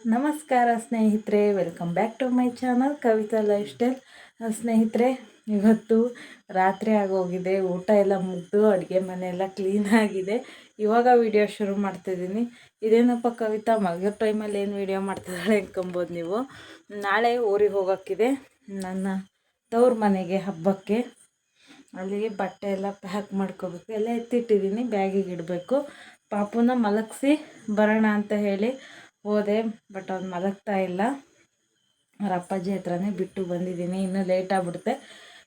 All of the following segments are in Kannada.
ನಮಸ್ಕಾರ ಸ್ನೇಹಿತರೆ, welcome back to my channel Kavita lifestyle. ಸ್ನೇಹಿತರೆ, ಇವತ್ತು ರಾತ್ರಿ ಆಗೋಗಿದೆ. ಊಟ ಎಲ್ಲ ಮುಗಿದು ಅಡುಗೆ ಮನೆಯೆಲ್ಲ ಕ್ಲೀನಾಗಿದೆ. ಇವಾಗ ವಿಡಿಯೋ ಶುರು ಮಾಡ್ತಿದ್ದೀನಿ. ಇದೇನಪ್ಪ ಕವಿತಾ ಮಲಗೋ ಟೈಮಲ್ಲಿ ಏನು ವಿಡಿಯೋ ಮಾಡ್ತಿದ್ದಾಳೆ ಅನ್ಕೊಬೋದು ನೀವು. ನಾಳೆ ಊರಿಗೆ ಹೋಗೋಕ್ಕಿದೆ, ನನ್ನ ತವ್ರ ಮನೆಗೆ ಹಬ್ಬಕ್ಕೆ. ಅಲ್ಲಿಗೆ ಬಟ್ಟೆ ಎಲ್ಲ ಪ್ಯಾಕ್ ಮಾಡ್ಕೋಬೇಕು. ಎಲ್ಲ ಎತ್ತಿಟ್ಟಿದ್ದೀನಿ, ಬ್ಯಾಗಿಗೆ ಇಡಬೇಕು. ಪಾಪುನ ಮಲಗಿಸಿ ಬರೋಣ ಅಂತ ಹೇಳಿ ಹೋದೆ, ಬಟ್ ಅವ್ನು ಮಲಗ್ತಾ ಇಲ್ಲ. ಅವ್ರ ಅಪ್ಪಾಜಿ ಹತ್ರನೇ ಬಿಟ್ಟು ಬಂದಿದ್ದೀನಿ. ಇನ್ನೂ ಲೇಟ್ ಆಗಿಬಿಡುತ್ತೆ.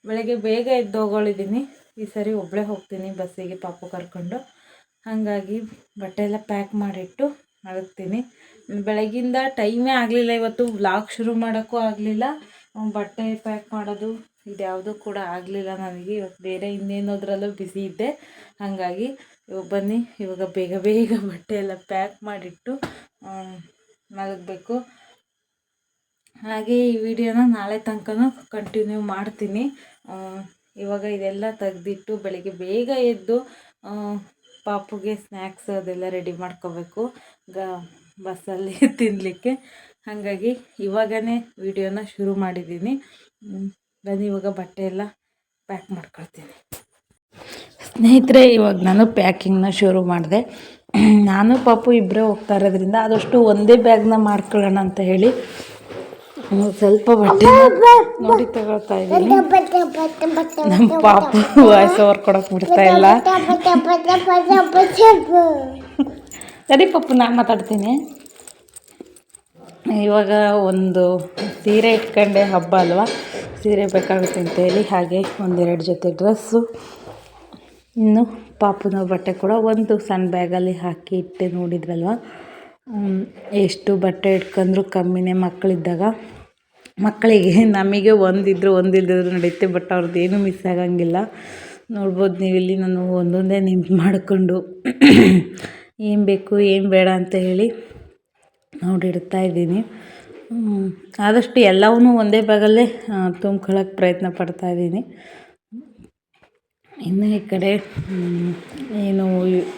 ಬೆಳಗ್ಗೆ ಬೇಗ ಎದ್ದೋಗಳಿದ್ದೀನಿ. ಈ ಸರಿ ಒಬ್ಬಳೇ ಹೋಗ್ತೀನಿ ಬಸ್ಸಿಗೆ ಪಾಪು ಕರ್ಕೊಂಡು. ಹಾಗಾಗಿ ಬಟ್ಟೆ ಎಲ್ಲ ಪ್ಯಾಕ್ ಮಾಡಿಟ್ಟು ಮಲಗ್ತೀನಿ. ಬೆಳಗಿಂದ ಟೈಮೇ ಆಗಲಿಲ್ಲ. ಇವತ್ತು ವ್ಲಾಗ್ ಶುರು ಮಾಡೋಕ್ಕೂ ಆಗಲಿಲ್ಲ, ಬಟ್ಟೆ ಪ್ಯಾಕ್ ಮಾಡೋದು ಇದ್ಯಾವುದೂ ಕೂಡ ಆಗಲಿಲ್ಲ ನನಗೆ. ಇವತ್ತು ಬೇರೆ ಇನ್ನೇನೋದ್ರಲ್ಲೂ ಬ್ಯುಸಿ ಇದ್ದೆ. ಹಾಗಾಗಿ ಇವಾಗ ಬನ್ನಿ, ಇವಾಗ ಬೇಗ ಬೇಗ ಬಟ್ಟೆ ಎಲ್ಲ ಪ್ಯಾಕ್ ಮಾಡಿಟ್ಟು ಮಲಗಬೇಕು. ಹಾಗೆ ಈ ವಿಡಿಯೋನ ನಾಳೆ ತನಕನೂ ಕಂಟಿನ್ಯೂ ಮಾಡ್ತೀನಿ. ಇವಾಗ ಇದೆಲ್ಲ ತೆಗೆದಿಟ್ಟು ಬೆಳಗ್ಗೆ ಬೇಗ ಎದ್ದು ಪಾಪುಗೆ ಸ್ನ್ಯಾಕ್ಸ್ ಅದೆಲ್ಲ ರೆಡಿ ಮಾಡ್ಕೋಬೇಕು ಬಸ್ಸಲ್ಲಿ ತಿನ್ನಲಿಕ್ಕೆ. ಹಾಗಾಗಿ ಇವಾಗನೇ ವಿಡಿಯೋನ ಶುರು ಮಾಡಿದ್ದೀನಿ. ಬನ್ನಿ ಇವಾಗ ಬಟ್ಟೆ ಎಲ್ಲ ಪ್ಯಾಕ್ ಮಾಡ್ಕೊಳ್ತೀನಿ. ಸ್ನೇಹಿತರೆ, ಇವಾಗ ನಾನು ಪ್ಯಾಕಿಂಗ್ನ ಶುರು ಮಾಡಿದೆ. ನಾನು ಪಾಪು ಇಬ್ಬರೇ ಹೋಗ್ತಾ ಇರೋದ್ರಿಂದ ಆದಷ್ಟು ಒಂದೇ ಬ್ಯಾಗ್ನ ಮಾಡ್ಕೊಳ್ಳೋಣ ಅಂತ ಹೇಳಿ ಸ್ವಲ್ಪ ಬಟ್ಟೆ ನೋಡಿ ತಗೊಳ್ತಾ ಇದ್ದೀನಿ. ನಮ್ಮ ಪಾಪು ವಾಯ್ಸ್ ಓವರ್ ಕೊಡೋಕೆ ಬಿಡ್ತಾ ಇಲ್ಲ. ಸರಿ ಪಾಪು, ನಾನು ಮಾತಾಡ್ತೀನಿ. ಇವಾಗ ಒಂದು ಸೀರೆ ಇಟ್ಕೊಂಡೆ, ಹಬ್ಬ ಅಲ್ವಾ, ಸೀರೆ ಬೇಕಾಗುತ್ತೆ ಅಂತೇಳಿ. ಹಾಗೆ ಒಂದೆರಡು ಜೊತೆ ಡ್ರೆಸ್ಸು, ಇನ್ನು ಪಾಪುನ ಬಟ್ಟೆ ಕೂಡ ಒಂದು ಸಣ್ಣ ಬ್ಯಾಗಲ್ಲಿ ಹಾಕಿ ಇಟ್ಟೆ. ನೋಡಿದ್ರಲ್ವ, ಎಷ್ಟು ಬಟ್ಟೆ ಇಟ್ಕೊಂಡ್ರು ಕಮ್ಮಿನೇ ಮಕ್ಕಳಿದ್ದಾಗ. ಮಕ್ಕಳಿಗೆ ನಮಗೆ ಒಂದಿಲ್ಲದಿದ್ರು ನಡೆಯುತ್ತೆ, ಬಟ್ ಅವ್ರದ್ದು ಏನೂ ಮಿಸ್ ಆಗೋಂಗಿಲ್ಲ. ನೋಡ್ಬೋದು ನೀವು ಇಲ್ಲಿ ನಾನು ಒಂದೊಂದೇ ನೆನ್ಪು ಮಾಡಿಕೊಂಡು ಏನು ಬೇಕು ಏನು ಬೇಡ ಅಂತ ಹೇಳಿ ನೋಡಿಡ್ತಾ ಇದ್ದೀನಿ. ಆದಷ್ಟು ಎಲ್ಲವನ್ನೂ ಒಂದೇ ಬ್ಯಾಗಲ್ಲೇ ತುಂಬ್ಕೊಳ್ಳೋಕೆ ಪ್ರಯತ್ನ ಪಡ್ತಾಯಿದ್ದೀನಿ. ಇನ್ನು ಈ ಕಡೆ ಏನು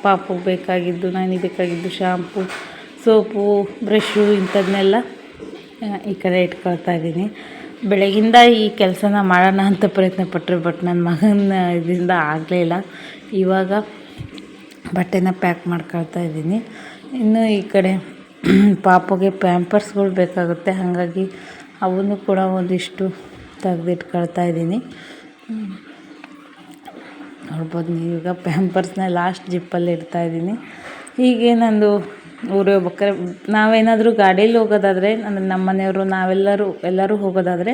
ಪಾಪು ಬೇಕಾಗಿದ್ದು, ನನಗೆ ಬೇಕಾಗಿದ್ದು ಶಾಂಪು, ಸೋಪು, ಬ್ರಷು ಇಂಥದ್ದನ್ನೆಲ್ಲ ಈ ಕಡೆ ಇಟ್ಕೊಳ್ತಾ ಇದ್ದೀನಿ. ಬೆಳಗಿಂದ ಈ ಕೆಲಸನ ಮಾಡೋಣ ಅಂತ ಪ್ರಯತ್ನ ಪಟ್ಟರೆ, ಬಟ್ ನನ್ನ ಮಗನ ಇದರಿಂದ ಆಗಲೇ ಇಲ್ಲ. ಇವಾಗ ಬಟ್ಟೆನ ಪ್ಯಾಕ್ ಮಾಡ್ಕೊಳ್ತಾ ಇದ್ದೀನಿ. ಇನ್ನು ಈ ಕಡೆ ಪಾಪುಗೆ ಪ್ಯಾಂಪರ್ಸ್ಗಳು ಬೇಕಾಗುತ್ತೆ. ಹಾಗಾಗಿ ಅವನ್ನು ಕೂಡ ಒಂದಿಷ್ಟು ತೆಗೆದಿಟ್ಕೊಳ್ತಾ ಇದ್ದೀನಿ. ನೋಡ್ಬೋದು ನೀವೀಗ ಪ್ಯಾಂಪರ್ಸ್ನ ಲಾಸ್ಟ್ ಜಿಪ್ಪಲ್ಲಿ ಇಡ್ತಾಯಿದ್ದೀನಿ. ಹೀಗೆ ನಂದು ಊರಿಗೆ ಹೋಗ್ಬೇಕಾದ್ರೆ, ನಾವೇನಾದರೂ ಗಾಡೀಲಿ ಹೋಗೋದಾದರೆ, ನಮ್ಮ ಮನೆಯವರು ಎಲ್ಲರೂ ಹೋಗೋದಾದರೆ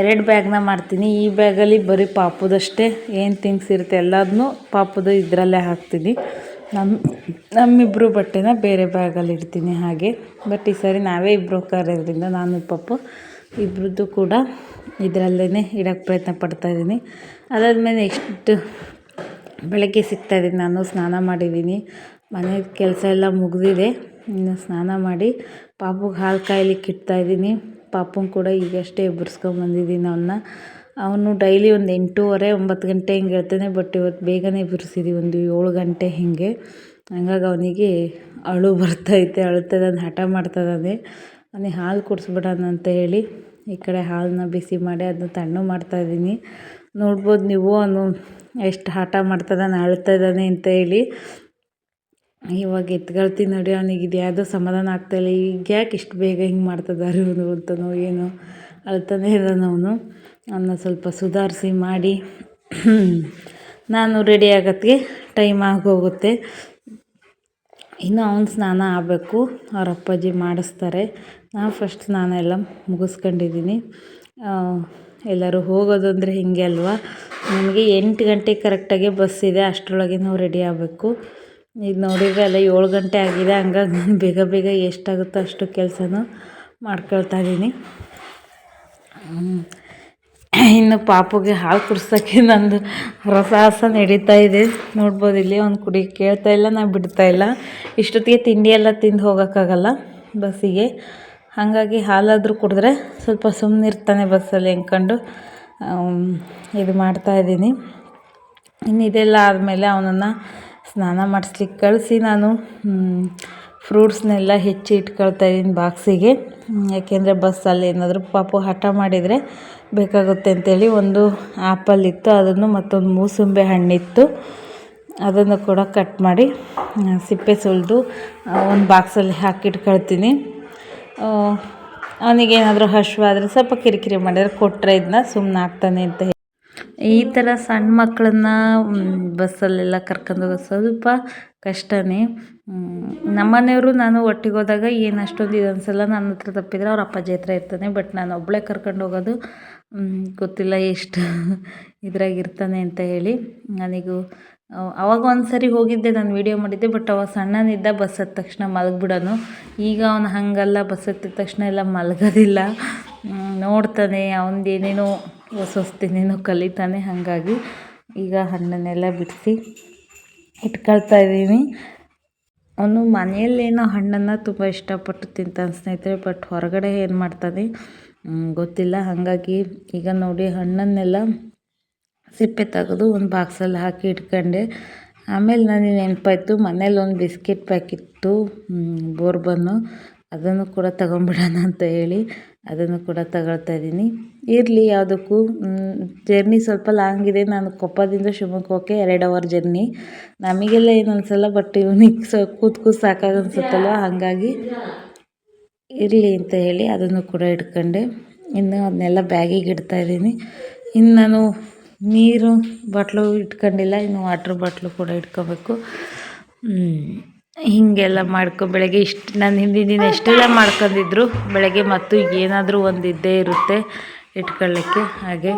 2 ಬ್ಯಾಗ್ನ ಮಾಡ್ತೀನಿ. ಈ ಬ್ಯಾಗಲ್ಲಿ ಬರೀ ಪಾಪುದಷ್ಟೇ ಏನು ಥಿಂಗ್ಸ್ ಇರುತ್ತೆ ಎಲ್ಲದನ್ನೂ ಪಾಪುದು ಇದರಲ್ಲೇ ಹಾಕ್ತೀನಿ. ನಮ್ಮಿಬ್ಬರು ಬಟ್ಟೆನ ಬೇರೆ ಬ್ಯಾಗಲ್ಲಿ ಇಡ್ತೀನಿ ಹಾಗೆ. ಬಟ್ ಈ ಸರಿ ನಾವೇ ಇಬ್ಬರು ಹೋಗ್ತಾಯಿರೋದ್ರಿಂದ ನಾನು ಪಾಪು ಇಬ್ಬರದ್ದು ಕೂಡ ಇದರಲ್ಲೇ ಇಡೋಕ್ಕೆ ಪ್ರಯತ್ನ ಪಡ್ತಾಯಿದ್ದೀನಿ. ಅದಾದಮೇಲೆ ನೆಕ್ಸ್ಟ್ ಬೆಳಗ್ಗೆ ಸಿಗ್ತಾಯಿದ್ದೀನಿ. ನಾನು ಸ್ನಾನ ಮಾಡಿದ್ದೀನಿ, ಮನೆ ಕೆಲಸ ಎಲ್ಲ ಮುಗಿದಿದೆ. ಇನ್ನು ಸ್ನಾನ ಮಾಡಿ ಪಾಪುಗೆ ಹಾಲು ಕಾಯ್ಲಿಕ್ಕೆ ಇಡ್ತಾಯಿದ್ದೀನಿ. ಪಾಪುನ ಕೂಡ ಈಗಷ್ಟೇ ಎಬ್ಬರಿಸ್ಕೊಂಬಂದಿದ್ದೀನಿ. ಅವನು ಡೈಲಿ ಒಂದು 8:30 9 ಗಂಟೆ ಹಿಂಗೆ ಹೇಳ್ತಾನೆ. ಬಟ್ ಇವತ್ತು ಬೇಗನೆ ಎಬ್ಬರಿಸಿದ್ದೀವಿ, ಒಂದು 7 ಗಂಟೆ ಹೀಗೆ. ಹಂಗಾಗಿ ಅವನಿಗೆ ಬರ್ತೈತೆ, ಅಳ್ತದಾನೆ, ಹಠ ಮಾಡ್ತದಾನೆ. ಅವನಿಗೆ ಹಾಲು ಕುಡಿಸ್ಬಿಡೋಣ ಅಂತ ಹೇಳಿ ಈ ಕಡೆ ಹಾಲನ್ನ ಬಿಸಿ ಮಾಡಿ ಅದನ್ನ ತಣ್ಣಗೆ ಮಾಡ್ತಾಯಿದ್ದೀನಿ. ನೋಡ್ಬೋದು ನೀವು ಅವನು ಎಷ್ಟು ಹಠ ಮಾಡ್ತದಾನೆ, ಅಳ್ತಾಯಿದ್ದಾನೆ ಅಂತ ಹೇಳಿ. ಇವಾಗ ಎತ್ಕೊಳ್ತೀನಿ ನೋಡಿ. ಅವನಿಗೆ ಇದು ಯಾವುದೋ ಸಮಾಧಾನ ಆಗ್ತಾಯಿಲ್ಲ. ಈಗ ಯಾಕೆ ಇಷ್ಟು ಬೇಗ ಹಿಂಗೆ ಮಾಡ್ತಿದ್ದಾರೆ ಇವನು ಅಂತನೋ ಏನೋ ಅಳ್ತಾನೇ ಇದ್ದಾನೆ ಅವನು. ಅವನ್ನ ಸ್ವಲ್ಪ ಸುಧಾರಿಸಿ ಮಾಡಿ ನಾನು ರೆಡಿ ಆಗೋತ್ತಿಗೆ ಟೈಮ್ ಆಗೋಗುತ್ತೆ. ಇನ್ನು ಅವನು ಸ್ನಾನ ಆಗಬೇಕು, ಅವ್ರ ಅಪ್ಪಾಜಿ ಮಾಡಿಸ್ತಾರೆ. ನಾನು ಫಸ್ಟ್ ಸ್ನಾನ ಎಲ್ಲ ಮುಗಿಸ್ಕೊಂಡಿದ್ದೀನಿ. ಎಲ್ಲರೂ ಹೋಗೋದು ಅಂದರೆ ಹೀಗೆ ಅಲ್ವಾ. ನಮಗೆ 8 ಗಂಟೆಗೆ ಕರೆಕ್ಟಾಗಿ ಬಸ್ ಇದೆ, ಅಷ್ಟರೊಳಗೆ ನಾವು ರೆಡಿ ಆಗಬೇಕು. ಈಗ ನೋಡಿದರೆ ಎಲ್ಲ 7 ಗಂಟೆ ಆಗಿದೆ. ಹಂಗಾಗಿ ನಾನು ಬೇಗ ಬೇಗ ಎಷ್ಟಾಗುತ್ತೋ ಅಷ್ಟು ಕೆಲಸನೂ ಮಾಡ್ಕೊಳ್ತಾ ಇದ್ದೀನಿ. ಇನ್ನು ಪಾಪುಗೆ ಹಾಲು ಕುಡಿಸೋಕ್ಕೆ ನಂದು ರಸಾಸ ನಡೀತಾ ಇದೆ. ನೋಡ್ಬೋದು ಇಲ್ಲಿ ಅವ್ನು ಕುಡಿ ಕೇಳ್ತಾ ಇಲ್ಲ, ನಾನು ಬಿಡ್ತಾಯಿಲ್ಲ. ಇಷ್ಟೊತ್ತಿಗೆ ತಿಂಡಿ ಎಲ್ಲ ತಿಂದು ಹೋಗೋಕ್ಕಾಗಲ್ಲ ಬಸ್ಸಿಗೆ. ಹಾಗಾಗಿ ಹಾಲಾದರೂ ಕುಡಿದ್ರೆ ಸ್ವಲ್ಪ ಸುಮ್ಮನಿರ್ತಾನೆ ಬಸ್ಸಲ್ಲಿ ಅಂದ್ಕೊಂಡು ಇದು ಮಾಡ್ತಾಯಿದ್ದೀನಿ. ಇನ್ನು ಇದೆಲ್ಲ ಆದಮೇಲೆ ಅವನನ್ನು ಸ್ನಾನ ಮಾಡಿಸ್ಲಿಕ್ಕೆ ಕಳಿಸಿ ನಾನು ಫ್ರೂಟ್ಸ್ನೆಲ್ಲ ಹೆಚ್ಚಿ ಇಟ್ಕೊಳ್ತಾ ಇದ್ದೀನಿ ಬಾಕ್ಸಿಗೆ. ಯಾಕೆಂದರೆ ಬಸ್ಸಲ್ಲಿ ಏನಾದರೂ ಪಾಪು ಹಠ ಮಾಡಿದರೆ ಬೇಕಾಗುತ್ತೆ ಅಂತೇಳಿ. ಒಂದು ಆ್ಯಪಲ್ ಇತ್ತು, ಅದನ್ನು ಮತ್ತೊಂದು ಮೂಸಂಬೆ ಹಣ್ಣಿತ್ತು, ಅದನ್ನು ಕೂಡ ಕಟ್ ಮಾಡಿ ಸಿಪ್ಪೆ ಸುಲಿದು ಒಂದು ಬಾಕ್ಸಲ್ಲಿ ಹಾಕಿಟ್ಕೊಳ್ತೀನಿ. ಅವನಿಗೇನಾದರೂ ಹಶ್ವಾದರೆ ಸ್ವಲ್ಪ ಕಿರಿಕಿರಿ ಮಾಡಿದರೆ ಕೊಟ್ಟರೆ ಇದನ್ನ ಸುಮ್ಮನೆ ಆಗ್ತಾನೆ ಅಂತ ಹೇಳಿ. ಈ ಥರ ಸಣ್ಣ ಮಕ್ಕಳನ್ನ ಬಸ್ಸಲ್ಲೆಲ್ಲ ಕರ್ಕೊಂಡೋಗೋದು ಸ್ವಲ್ಪ ಕಷ್ಟನೇ. ನಮ್ಮನೆಯವರು ನಾನು ಒಟ್ಟಿಗೆ ಹೋದಾಗ ಏನು ಅಷ್ಟೊಂದು ಇದು ಅನಿಸಲ್ಲ. ನನ್ನ ಹತ್ರ ತಪ್ಪಿದರೆ ಅವ್ರ ಅಪ್ಪಾಜಿ ಹತ್ರ ಇರ್ತಾನೆ. ಬಟ್ ನಾನು ಒಬ್ಬಳೇ ಕರ್ಕೊಂಡು ಹೋಗೋದು ಗೊತ್ತಿಲ್ಲ ಎಷ್ಟು ಇದ್ರಾಗಿರ್ತಾನೆ ಅಂತ ಹೇಳಿ. ನನಗೂ ಅವಾಗ ಒಂದು ಸರಿ ಹೋಗಿದ್ದೆ, ನಾನು ವೀಡಿಯೋ ಮಾಡಿದ್ದೆ. ಬಟ್ ಅವಾಗ ಸಣ್ಣನಿದ್ದ, ಬಸ್ ಹತ್ತಿದ ತಕ್ಷಣ ಮಲಗಿಬಿಡೋನು. ಈಗ ಅವನು ಹಾಗಲ್ಲ, ಬಸ್ ಹತ್ತಿದ ತಕ್ಷಣ ಎಲ್ಲ ಮಲಗೋದಿಲ್ಲ, ನೋಡ್ತಾನೆ, ಅವನದು ಏನೇನೋ ಹೊಸದೇನೇನೋ ಕಲಿತಾನೆ. ಹಾಗಾಗಿ ಈಗ ಹಣ್ಣನ್ನೆಲ್ಲ ಬಿಡಿಸಿ ಇಟ್ಕೊಳ್ತಾ ಇದ್ದೀನಿ. ಅವನು ಮನೆಯಲ್ಲೇನೋ ಹಣ್ಣನ್ನು ತುಂಬ ಇಷ್ಟಪಟ್ಟು ತಿಂತಾನೆ ಸ್ನೇಹಿತರೆ. ಬಟ್ ಹೊರಗಡೆ ಏನು ಮಾಡ್ತಾನೆ ಗೊತ್ತಿಲ್ಲ. ಹಾಗಾಗಿ ಈಗ ನೋಡಿ ಹಣ್ಣನ್ನೆಲ್ಲ ಸಿಪ್ಪೆ ತೆಗೆದು ಒಂದು ಬಾಕ್ಸಲ್ಲಿ ಹಾಕಿ ಇಟ್ಕೊಂಡೆ. ಆಮೇಲೆ ನನಗೆ ನೆನಪಾಯ್ತು, ಮನೇಲಿ ಒಂದು ಬಿಸ್ಕೆಟ್ ಪ್ಯಾಕೆಟ್ಟು ಬೋರ್ಬನ್ನು, ಅದನ್ನು ಕೂಡ ತಗೊಂಬಿಡೋಣ ಅಂತ ಹೇಳಿ ಅದನ್ನು ಕೂಡ ತಗೊಳ್ತಾ ಇದ್ದೀನಿ. ಇರಲಿ, ಯಾವುದಕ್ಕೂ ಜರ್ನಿ ಸ್ವಲ್ಪ ಲಾಂಗ್ ಇದೆ. ನಾನು ಕೊಪ್ಪದಿಂದ ಶಿವಮೊಗ್ಗ ಹೋಗೋಕ್ಕೆ 2 ಅವರ್ ಜರ್ನಿ. ನಮಗೆಲ್ಲ ಏನು ಅನಿಸಲ್ಲ, ಬಟ್ ಇವನಿಗೆ ಕೂತು ಸಾಕಾಗಿ ಅನಿಸುತ್ತಲ್ವ, ಹಾಗಾಗಿ ಇರಲಿ ಅಂತ ಹೇಳಿ ಅದನ್ನು ಕೂಡ ಇಟ್ಕೊಂಡೆ. ಇನ್ನು ಅದನ್ನೆಲ್ಲ ಬ್ಯಾಗಿಗೆ ಇಡ್ತಾಯಿದ್ದೀನಿ. ಇನ್ನು ನಾನು ನೀರು ಬಾಟ್ಲು ಇಟ್ಕೊಂಡಿಲ್ಲ, ಇನ್ನು ವಾಟ್ರ್ ಬಾಟ್ಲು ಕೂಡ ಇಟ್ಕೋಬೇಕು. ಹೀಗೆಲ್ಲ ಬೆಳಗ್ಗೆ ನಾನು ಹಿಂದಿನ ದಿನ ಎಷ್ಟೆಲ್ಲ ಮಾಡ್ಕೊಂಡಿದ್ರು ಬೆಳಗ್ಗೆ ಮತ್ತು ಏನಾದರೂ ಒಂದು ಇದ್ದೇ ಇರುತ್ತೆ ಇಟ್ಕೊಳ್ಳಿಕ್ಕೆ. ಹಾಗೆ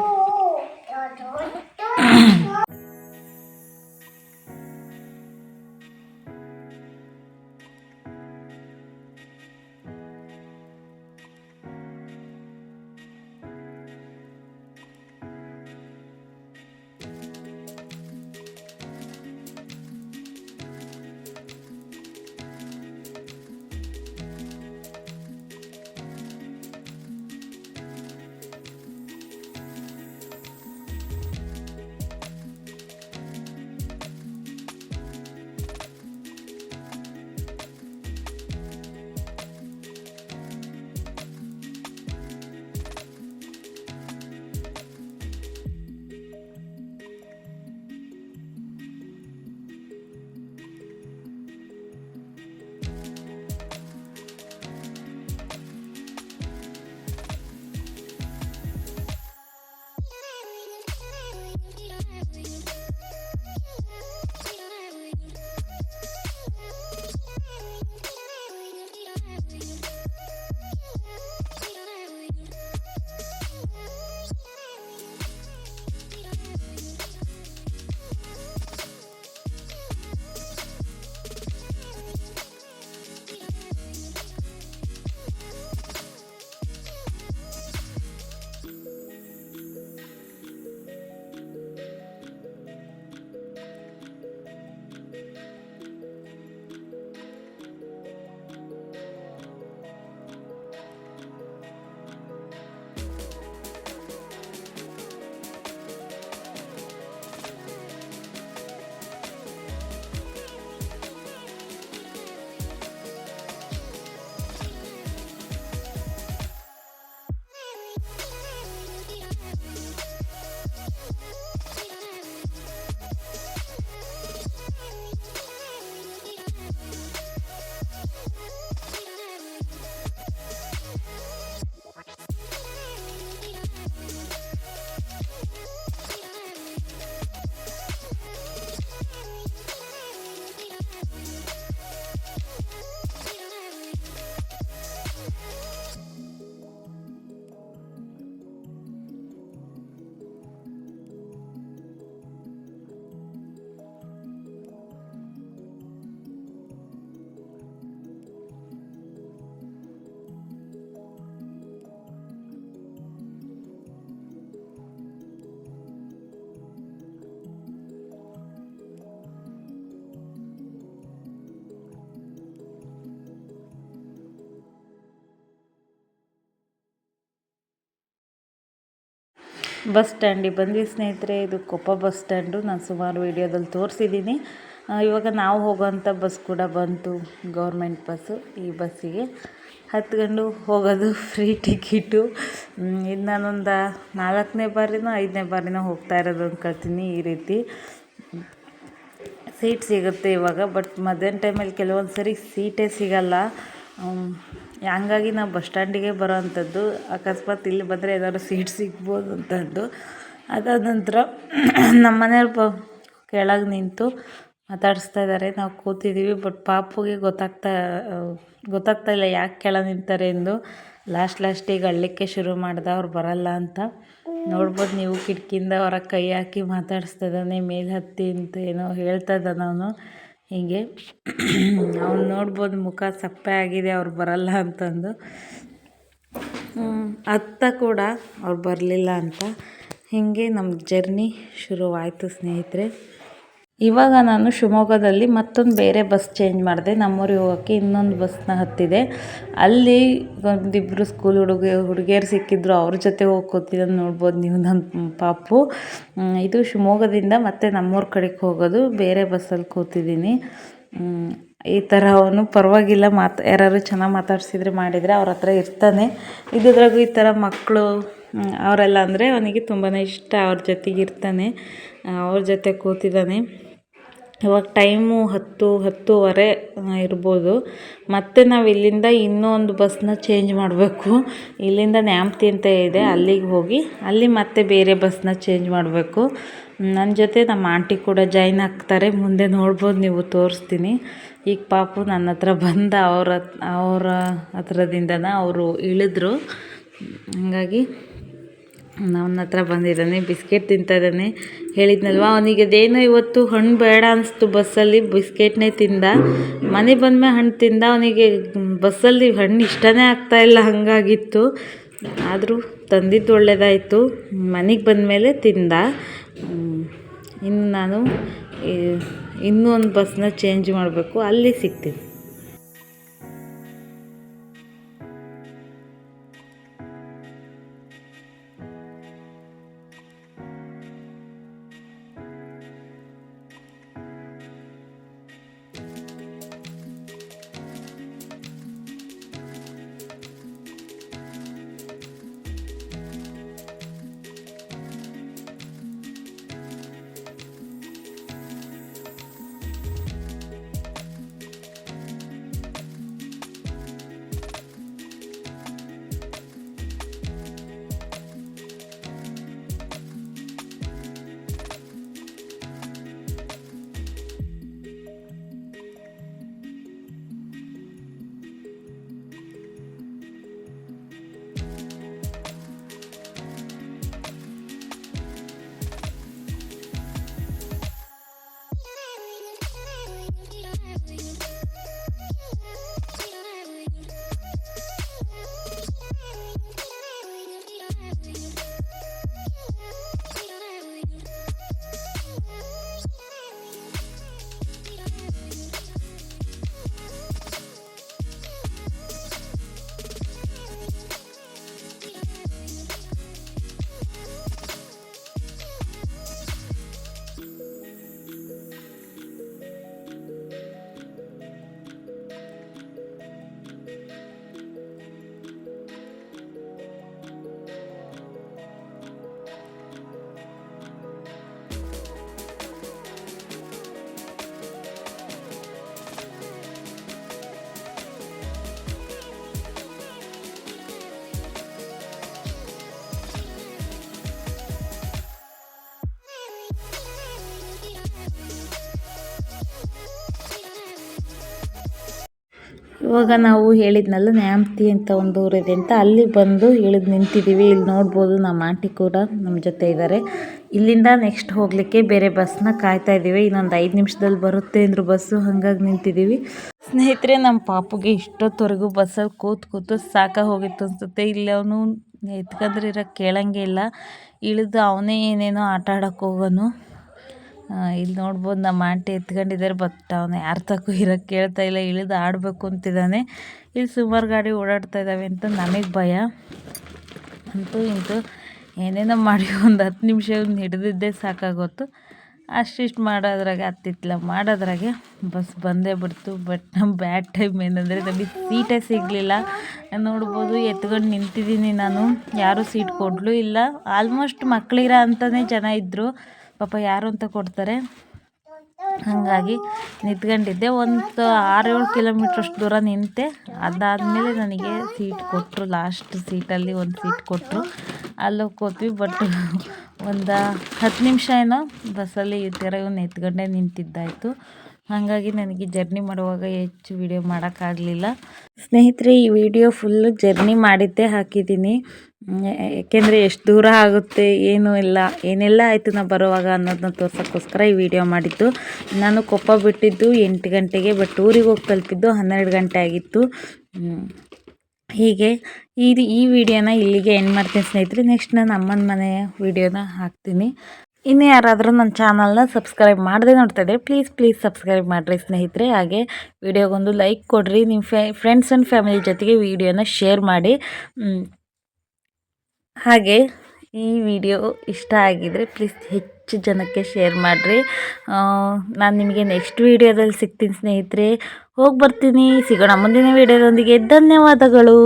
ಬಸ್ ಸ್ಟ್ಯಾಂಡಿಗೆ ಬಂದ್ವಿ ಸ್ನೇಹಿತರೆ. ಇದು ಕೊಪ್ಪ ಬಸ್ ಸ್ಟ್ಯಾಂಡು. ನಾನು ಸುಮಾರು ವೀಡಿಯೋದಲ್ಲಿ ತೋರಿಸಿದ್ದೀನಿ. ಇವಾಗ ನಾವು ಹೋಗೋವಂಥ ಬಸ್ ಕೂಡ ಬಂತು, ಗೌರ್ಮೆಂಟ್ ಬಸ್ಸು. ಈ ಬಸ್ಸಿಗೆ ಹತ್ಕೊಂಡು ಹೋಗೋದು, ಫ್ರೀ ಟಿಕೆಟು. ಇದು ನಾನೊಂದು 4ನೇ ಬಾರಿನೋ 5ನೇ ಬಾರಿನೋ ಹೋಗ್ತಾ ಇರೋದು ಅಂದ್ಕೊಳ್ತೀನಿ. ಈ ರೀತಿ ಸೀಟ್ ಸಿಗುತ್ತೆ ಇವಾಗ, ಬಟ್ ಮಧ್ಯಾಹ್ನ ಟೈಮಲ್ಲಿ ಕೆಲವೊಂದು ಸರಿ ಸೀಟೇ ಸಿಗಲ್ಲ. ಹಂಗಾಗಿ ನಾವು ಬಸ್ ಸ್ಟ್ಯಾಂಡಿಗೆ ಬರೋ ಅಂಥದ್ದು. ಅಕಸ್ಮಾತ್ ಇಲ್ಲಿ ಬಂದರೆ ಏನಾದ್ರು ಸೀಟ್ ಸಿಗ್ಬೋದು ಅಂತಂದು. ಅದಾದ ನಂತರ ನಮ್ಮ ಮನೆಯವ್ರು ಕೆಳಗೆ ನಿಂತು ಮಾತಾಡಿಸ್ತಾ ಇದ್ದಾರೆ, ನಾವು ಕೂತಿದ್ದೀವಿ. ಬಟ್ ಪಾಪುಗೆ ಗೊತ್ತಾಗ್ತಾ ಇಲ್ಲ ಯಾಕೆ ಕೆಳಗೆ ನಿಂತಾರೆ ಎಂದು. ಲಾಸ್ಟಿಗೆ ಅಳ್ಲಿಕ್ಕೆ ಶುರು ಮಾಡ್ದೆ, ಅವ್ರು ಬರಲ್ಲ ಅಂತ. ನೋಡ್ಬೋದು ನೀವು, ಕಿಟಕಿಯಿಂದ ಹೊರಗೆ ಕೈ ಹಾಕಿ ಮಾತಾಡಿಸ್ತಾ ಇದ್ದಾನೆ, ಮೇಲೆ ಹತ್ತಿ ಅಂತ ಏನೋ ಹೇಳ್ತಾ ಇದ್ದಾನೆ ಅವನು. ಹೀಗೆ ಅವ್ನು ನೋಡ್ಬೋದು, ಮುಖ ಸಪ್ಪೆ ಆಗಿದೆ ಅವ್ರು ಬರಲ್ಲ ಅಂತಂದು. ಅತ್ತ ಕೂಡ ಅವ್ರು ಬರಲಿಲ್ಲ ಅಂತ. ಹೀಗೆ ನಮ್ಮ ಜರ್ನಿ ಶುರುವಾಯಿತು ಸ್ನೇಹಿತರೆ. ಇವಾಗ ನಾನು ಶಿವಮೊಗ್ಗದಲ್ಲಿ ಮತ್ತೊಂದು ಬೇರೆ ಬಸ್ ಚೇಂಜ್ ಮಾಡಿದೆ. ನಮ್ಮೂರಿಗೆ ಹೋಗೋಕ್ಕೆ ಇನ್ನೊಂದು ಬಸ್ನ ಹತ್ತಿದೆ. ಅಲ್ಲಿ ಒಂದಿಬ್ಬರು ಸ್ಕೂಲ್ ಹುಡುಗಿಯರು ಸಿಕ್ಕಿದ್ರು, ಅವ್ರ ಜೊತೆ ಹೋಗಿ ಕೂತಿದ್ದನ್ನು ನೋಡ್ಬೋದು ನೀವು. ನನ್ನ ಪಾಪು ಇದು ಶಿವಮೊಗ್ಗದಿಂದ ಮತ್ತೆ ನಮ್ಮೂರ ಕಡೆಗೆ ಹೋಗೋದು, ಬೇರೆ ಬಸ್ಸಲ್ಲಿ ಕೂತಿದ್ದೀನಿ. ಈ ಥರ ಅವನು ಪರವಾಗಿಲ್ಲ, ಯಾರು ಚೆನ್ನಾಗಿ ಮಾತಾಡ್ಸಿದ್ರೆ ಮಾಡಿದರೆ ಅವ್ರ ಹತ್ರ ಇರ್ತಾನೆ. ಇದ್ರಾಗೂ ಈ ಥರ ಮಕ್ಕಳು ಅವರೆಲ್ಲ ಅಂದರೆ ಅವನಿಗೆ ತುಂಬಾ ಇಷ್ಟ. ಅವ್ರ ಜೊತೆಗೆ ಇರ್ತಾನೆ, ಅವ್ರ ಜೊತೆ ಕೂತಿದ್ದಾನೆ. ಇವಾಗ ಟೈಮು 10:30 ಇರ್ಬೋದು. ಮತ್ತು ನಾವು ಇಲ್ಲಿಂದ ಇನ್ನೂ ಒಂದು ಬಸ್ನ ಚೇಂಜ್ ಮಾಡಬೇಕು. ಇಲ್ಲಿಂದ ನ್ಯಾಮತಿ ಅಂತ ಇದೆ, ಅಲ್ಲಿಗೆ ಹೋಗಿ ಅಲ್ಲಿ ಮತ್ತೆ ಬೇರೆ ಬಸ್ನ ಚೇಂಜ್ ಮಾಡಬೇಕು. ನನ್ನ ಜೊತೆ ನಮ್ಮ ಆಂಟಿ ಕೂಡ ಜಾಯ್ನ್ ಆಗ್ತಾರೆ. ಮುಂದೆ ನೋಡ್ಬೋದು ನೀವು, ತೋರಿಸ್ತೀನಿ. ಈಗ ಪಾಪು ನನ್ನ ಹತ್ರ ಬಂದ, ಅವರ ಹತ್ರದಿಂದನ ಅವರು ಇಳಿದ್ರು. ಹಾಗಾಗಿ ನನ್ನ ಹತ್ರ ಬಂದಿದ್ದಾನೆ, ಬಿಸ್ಕೆಟ್ ತಿಂತಾ ಇದ್ದಾನೆ. ಹೇಳಿದ್ನಲ್ವ ಅವನಿಗೆ ಅದೇನೋ ಇವತ್ತು ಹಣ್ಣು ಬೇಡ ಅನಿಸ್ತು, ಬಸ್ಸಲ್ಲಿ ಬಿಸ್ಕೆಟ್ನೇ ತಿಂದ. ಮನೆ ಬಂದಮೇಲೆ ಹಣ್ಣು ತಿಂದ. ಅವನಿಗೆ ಬಸ್ಸಲ್ಲಿ ಹಣ್ಣು ಇಷ್ಟನೇ ಆಗ್ತಾಯಿಲ್ಲ, ಹಾಗಾಗಿತ್ತು. ಆದರೂ ತಂದಿದ್ದು ಒಳ್ಳೆಯದಾಯಿತು. ಮನೆಗೆ ಬಂದಮೇಲೆ ತಿಂದ. ಇನ್ನು ನಾನು ಇನ್ನೂ ಒಂದು ಬಸ್ನ ಚೇಂಜ್ ಮಾಡಬೇಕು, ಅಲ್ಲಿ ಸಿಗ್ತೀನಿ. ಇವಾಗ ನಾವು ಹೇಳಿದ್ನಲ್ಲ ನ್ಯಾಮತಿ ಅಂತ ಒಂದು ಊರಿದೆ ಅಂತ, ಅಲ್ಲಿ ಬಂದು ಇಳಿದು ನಿಂತಿದ್ದೀವಿ. ಇಲ್ಲಿ ನೋಡ್ಬೋದು ನಮ್ಮ ಆಂಟಿ ಕೂಡ ನಮ್ಮ ಜೊತೆ ಇದ್ದಾರೆ. ಇಲ್ಲಿಂದ ನೆಕ್ಸ್ಟ್ ಹೋಗಲಿಕ್ಕೆ ಬೇರೆ ಬಸ್ನ ಕಾಯ್ತಾ ಇದ್ದೀವಿ. ಇನ್ನೊಂದು 5 ನಿಮಿಷದಲ್ಲಿ ಬರುತ್ತೆ ಅಂದರು ಬಸ್ಸು, ಹಾಗಾಗಿ ನಿಂತಿದ್ದೀವಿ. ಸ್ನೇಹಿತರೆ, ನಮ್ಮ ಪಾಪುಗೆ ಇಷ್ಟೊತ್ತವರೆಗೂ ಬಸ್ಸಲ್ಲಿ ಕೂತು ಹೋಗಿತ್ತು ಅನಿಸುತ್ತೆ. ಇಲ್ಲಿ ಅವನು ಎತ್ಕೊಂಡ್ರೆ ಇರೋಕ್ಕೆ ಕೇಳಂಗೆ ಇಲ್ಲ. ಇಳಿದು ಅವನೇ ಏನೇನೋ ಆಟ ಆಡೋಕ್ಕೆ ಹೋಗೋನು. ಇಲ್ಲಿ ನೋಡ್ಬೋದು ನಮ್ಮ ಆಂಟಿ ಎತ್ಕೊಂಡಿದ್ದಾರೆ, ಬಟ್ ಅವನು ಯಾರ ತಕ್ಕೂ ಇರೋಕ್ಕೆ ಕೇಳ್ತಾ ಇಲ್ಲ, ಇಳಿದು ಆಡಬೇಕು ಅಂತಿದ್ದಾನೆ. ಇಲ್ಲಿ ಸುಮಾರು ಗಾಡಿ ಓಡಾಡ್ತಾ ಇದ್ದಾವೆ ಅಂತ ನನಗೆ ಭಯ. ಅಂತೂ ಇಂತೂ ಏನೇನೋ ಮಾಡಿ ಒಂದು 10 ನಿಮಿಷ ಹಿಡಿದಿದ್ದೇ ಸಾಕಾಗೋತ್ತು. ಅಷ್ಟಿಷ್ಟು ಮಾಡೋದ್ರಾಗೆ ಮಾಡೋದ್ರಾಗೆ ಬಸ್ ಬಂದೇ ಬಿಡ್ತು. ಬಟ್ ನಮ್ಮ ಬ್ಯಾಡ್ ಟೈಮ್ ಏನಂದರೆ ನಮಗೆ ಸೀಟೇ ಸಿಗಲಿಲ್ಲ. ನೋಡ್ಬೋದು ಎತ್ಕೊಂಡು ನಿಂತಿದ್ದೀನಿ ನಾನು, ಯಾರೂ ಸೀಟ್ ಕೊಡಲೂ ಇಲ್ಲ. ಆಲ್ಮೋಸ್ಟ್ ಮಕ್ಕಳಿರ ಅಂತಲೇ ಜನ ಇದ್ದರು, ಪಾಪ ಯಾರು ಅಂತ ಕೊಡ್ತಾರೆ. ಹಾಗಾಗಿ ನಿಂತ್ಕೊಂಡಿದ್ದೆ. ಒಂದು 6-7 ಕಿಲೋಮೀಟ್ರಷ್ಟು ದೂರ ನಿಂತೆ. ಅದಾದಮೇಲೆ ನನಗೆ ಸೀಟ್ ಕೊಟ್ಟರು, ಲಾಸ್ಟ್ ಸೀಟಲ್ಲಿ ಒಂದು ಸೀಟ್ ಕೊಟ್ಟರು. ಅಲ್ಲೋಗಿ ಕೂತ್ವಿ. ಬಟ್ ಒಂದು 10 ನಿಮಿಷ ಏನೋ ಬಸ್ಸಲ್ಲಿ ಈ ಥರ ಎತ್ಕೊಂಡೇ ನಿಂತಿದ್ದಾಯಿತು. ಹಾಗಾಗಿ ನನಗೆ ಜರ್ನಿ ಮಾಡುವಾಗ ಹೆಚ್ಚು ವಿಡಿಯೋ ಮಾಡೋಕ್ಕಾಗಲಿಲ್ಲ. ಸ್ನೇಹಿತರೆ, ಈ ವಿಡಿಯೋ ಫುಲ್ಲು ಜರ್ನಿ ಮಾಡಿದ್ದೇ ಹಾಕಿದ್ದೀನಿ. ಏಕೆಂದರೆ ಎಷ್ಟು ದೂರ ಆಗುತ್ತೆ ಏನೆಲ್ಲ ಆಯಿತು ನಾವು ಬರುವಾಗ ಅನ್ನೋದನ್ನ ತೋರ್ಸೋಕ್ಕೋಸ್ಕರ ಈ ವಿಡಿಯೋ ಮಾಡಿದ್ದು. ನಾನು ಕೊಪ್ಪ ಬಿಟ್ಟಿದ್ದು 8 ಗಂಟೆಗೆ, ಬಟ್ ಊರಿಗೆ ಹೋಗಿ ತಲುಪಿದ್ದು 12 ಗಂಟೆ ಆಗಿತ್ತು. ಹೀಗೆ ಈ ವಿಡಿಯೋನ ಇಲ್ಲಿಗೆ ಎಂಡ್ ಮಾಡ್ತೀನಿ ಸ್ನೇಹಿತರೆ. ನೆಕ್ಸ್ಟ್ ನಾನು ಅಮ್ಮನ ಮನೆ ವಿಡಿಯೋನ ಹಾಕ್ತೀನಿ. ಇನ್ನು ಯಾರಾದರೂ ನನ್ನ ಚಾನಲ್ನ ಸಬ್ಸ್ಕ್ರೈಬ್ ಮಾಡದೆ ನೋಡ್ತಾಯಿದ್ದರೆ ಪ್ಲೀಸ್ ಸಬ್ಸ್ಕ್ರೈಬ್ ಮಾಡಿರಿ ಸ್ನೇಹಿತರೆ. ಹಾಗೆ ವಿಡಿಯೋಗೊಂದು ಲೈಕ್ ಕೊಡಿರಿ. ನಿಮ್ಮ ಫ್ರೆಂಡ್ಸ್ ಆ್ಯಂಡ್ ಫ್ಯಾಮಿಲಿ ಜೊತೆಗೆ ವಿಡಿಯೋನ ಶೇರ್ ಮಾಡಿ. ಹಾಗೆ ಈ ವಿಡಿಯೋ ಇಷ್ಟ ಆಗಿದರೆ ಪ್ಲೀಸ್ ಹೆಚ್ಚು ಜನಕ್ಕೆ ಶೇರ್ ಮಾಡಿರಿ. ನಾನು ನಿಮಗೆ ನೆಕ್ಸ್ಟ್ ವಿಡಿಯೋದಲ್ಲಿ ಸಿಗ್ತೀನಿ ಸ್ನೇಹಿತರೆ. ಹೋಗಿ ಬರ್ತೀನಿ. ಸಿಗೋಣ ಮುಂದಿನ ವಿಡಿಯೋದೊಂದಿಗೆ. ಧನ್ಯವಾದಗಳು.